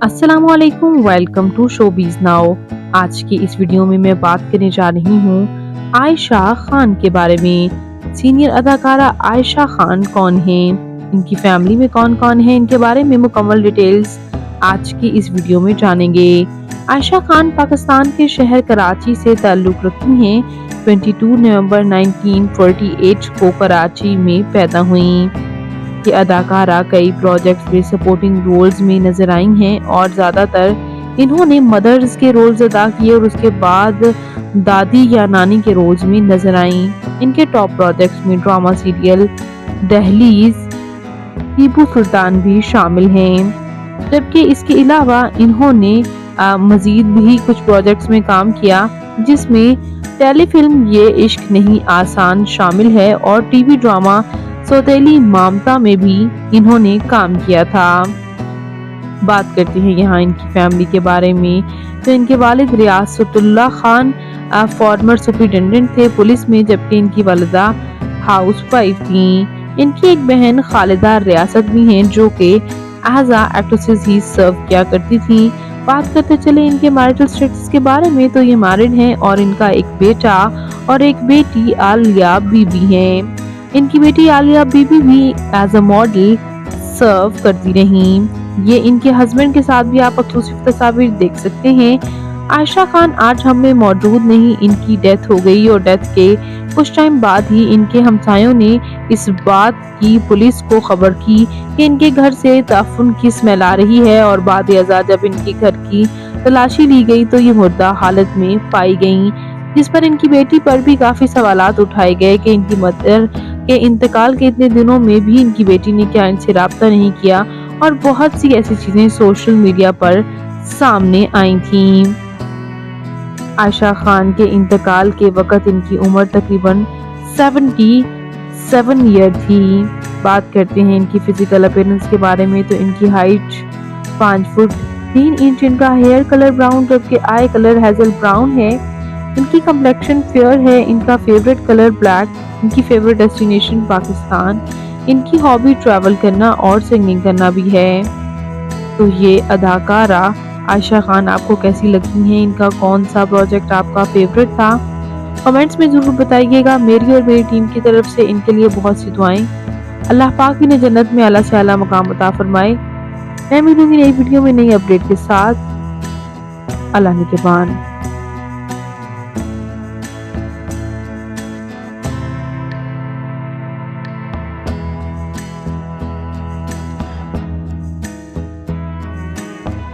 अस्सलाम वालेकुम, welcome to showbiz now. आज की इस वीडियो में मैं बात करने जा रही हूँ आयशा खान के बारे में। सीनियर अदाकारा आयशा खान कौन हैं, इनकी फैमिली में कौन कौन है, इनके बारे में मुकम्मल डिटेल्स आज की इस वीडियो में जानेंगे। आयशा खान पाकिस्तान के शहर कराची से ताल्लुक़ रखती हैं। 22 नवंबर 1948 को कराची में पैदा हुई। ये अदाकारा कई प्रोजेक्ट्स में सपोर्टिंग रोल्स में नजर आई हैं और ज्यादातर इन्होंने मदर्स के रोल्स अदा किए और उसके बाद दादी या नानी के रोल्स में नजर आईं। इनके टॉप प्रोजेक्ट्स में ड्रामा सीरियल दहलीज, टीपू सुल्तान भी शामिल हैं। जबकि इसके अलावा इन्होंने मजीद भी कुछ प्रोजेक्ट्स में काम किया, जिसमें टेलीफिल्म ये इश्क नहीं आसान शामिल है और टीवी ड्रामा सौतेली ममता में भी इन्होंने काम किया था। बात करते हैं यहाँ इनकी फैमिली के बारे में, तो इनके वालिद रियासतुल्लाह खान फॉर्मर सुपरिटेंडेंट थे पुलिस में, जबकि इनकी वालिदा हाउस वाइफ थी। इनकी एक बहन खालिदा रियासत भी हैं, जो कि एज एक्ट्रेसेस ही सर्व किया करती थी। बात करते चले इनके मैरिटल स्टेटस के बारे में, तो ये मैरिड हैं और इनका एक बेटा और एक बेटी आलिया बीबी हैं। इनकी बेटी आलिया बीबी भी एज अ मॉडल सर्व करती रहीं। ये इनके हस्बैंड के साथ भी आप एक्सक्लूसिव तस्वीर देख सकते हैं। आयशा खान आज हम में मौजूद नहीं, इनकी डेथ हो गई और डेथ के कुछ टाइम बाद ही इनके हमसायों ने इस बात की पुलिस को खबर की कि इनके घर से ताफुन की स्मेल आ रही है और बाद अज़ा जब इनके घर की तलाशी ली गई तो ये मुर्दा हालत में पाई गईं, जिस पर इनकी बेटी पर भी काफी सवालात उठाए गए कि इनकी मदर के इंतकाल के इतने दिनों में भी इनकी बेटी ने क्या इनसे राब्ता नहीं किया, और बहुत सी ऐसी चीजें सोशल मीडिया पर सामने आई थीं। आयशा खान के इंतकाल के वक्त इनकी उम्र तकरीबन 77 ईयर थी। बात करते हैं इनकी फिजिकल अपीयरेंस के बारे में, तो इनकी हाइट 5 फुट 3 इंच, इनका हेयर कलर ब्राउन जबकि आई कलर हेजल ब्राउन है। इनकी कम्प्लेक्शन फेयर है। इनका फेवरेट कलर ब्लैक। इनकी फेवरेट डेस्टिनेशन पाकिस्तान। इनकी हॉबी ट्रैवल करना और सिंगिंग करना भी है। तो ये अदाकारा आयशा खान आपको कैसी लगती हैं, इनका कौन सा प्रोजेक्ट आपका फेवरेट था, कमेंट्स में जरूर बताइएगा। मेरी और मेरी टीम की तरफ से इनके लिए बहुत सी दुआएं। अल्लाह पाक इन्हें जन्नत में आला से आला मकाम अता फरमाए। मैं मिलूंगी नई वीडियो में नई अपडेट के साथ। अल्लाह निगहबान।